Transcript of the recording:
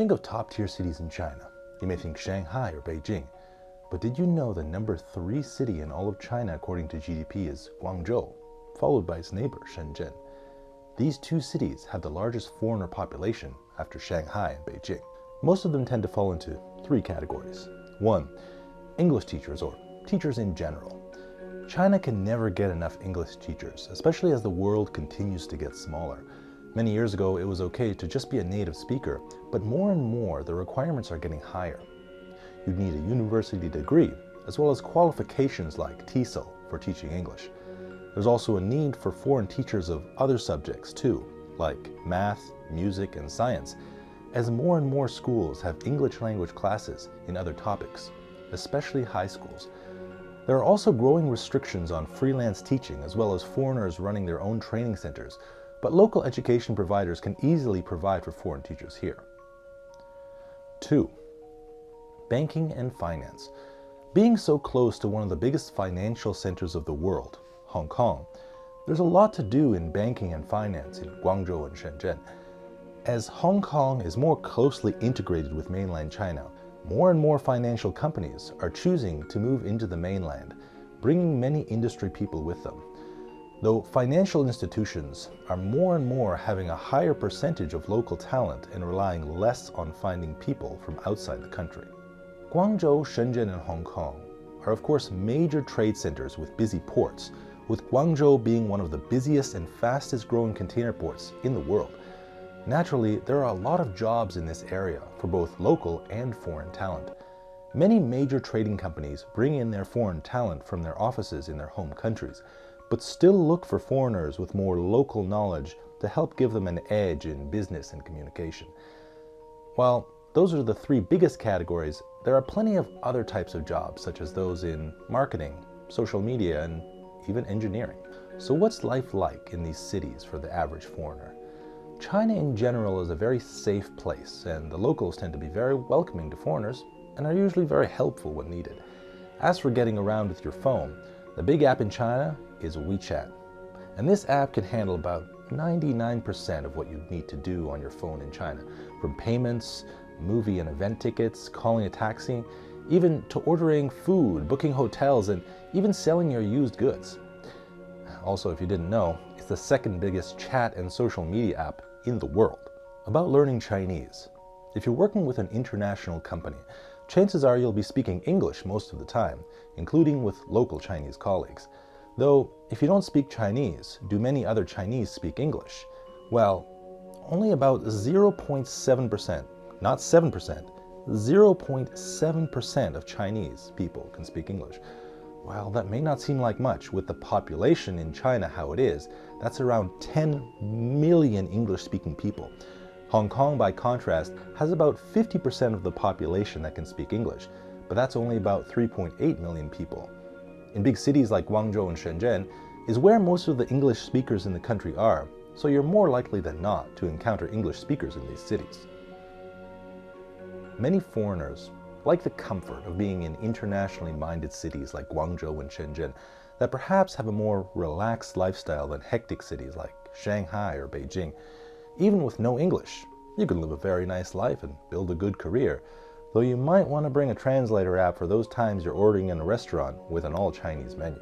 think of top-tier cities in China, you may think Shanghai or Beijing. But did you know the number 3 city in all of China according to GDP is Guangzhou, followed by its neighbor Shenzhen? These 2 cities have the largest foreigner population after Shanghai and Beijing. Most of them tend to fall into 3 categories. 1. English teachers, or teachers in general. China can never get enough English teachers, especially as the world continues to get smaller. Many years ago, it was okay to just be a native speaker, but more and more, the requirements are getting higher. You'd need a university degree, as well as qualifications like TESOL for teaching English. There's also a need for foreign teachers of other subjects too, like math, music, and science, as more and more schools have English language classes in other topics, especially high schools. There are also growing restrictions on freelance teaching, as well as foreigners running their own training centers, but local education providers can easily provide for foreign teachers here. 2. Banking and finance. Being so close to one of the biggest financial centers of the world, Hong Kong, there's a lot to do in banking and finance in Guangzhou and Shenzhen. As Hong Kong is more closely integrated with mainland China, more and more financial companies are choosing to move into the mainland, bringing many industry people with them. Though financial institutions are more and more having a higher percentage of local talent and relying less on finding people from outside the country. Guangzhou, Shenzhen, and Hong Kong are of course major trade centers with busy ports, with Guangzhou being one of the busiest and fastest growing container ports in the world. Naturally, there are a lot of jobs in this area for both local and foreign talent. Many major trading companies bring in their foreign talent from their offices in their home countries, but still look for foreigners with more local knowledge to help give them an edge in business and communication. While those are the 3 biggest categories, there are plenty of other types of jobs, such as those in marketing, social media, and even engineering. So what's life like in these cities for the average foreigner? China in general is a very safe place, and the locals tend to be very welcoming to foreigners and are usually very helpful when needed. As for getting around with your phone, the big app in China is WeChat. And this app can handle about 99% of what you need to do on your phone in China, from payments, movie and event tickets, calling a taxi, even to ordering food, booking hotels, and even selling your used goods. Also, if you didn't know, it's the 2nd biggest chat and social media app in the world. About learning Chinese. If you're working with an international company, chances are you'll be speaking English most of the time, including with local Chinese colleagues. Though, if you don't speak Chinese, do many other Chinese speak English? Well, only about 0.7%, not 7%, 0.7% of Chinese people can speak English. While that may not seem like much, with the population in China how it is, that's around 10 million English-speaking people. Hong Kong, by contrast, has about 50% of the population that can speak English, but that's only about 3.8 million people. In big cities like Guangzhou and Shenzhen is where most of the English speakers in the country are, so you're more likely than not to encounter English speakers in these cities. Many foreigners like the comfort of being in internationally minded cities like Guangzhou and Shenzhen that perhaps have a more relaxed lifestyle than hectic cities like Shanghai or Beijing. Even with no English, you can live a very nice life and build a good career, though you might want to bring a translator app for those times you're ordering in a restaurant with an all-Chinese menu.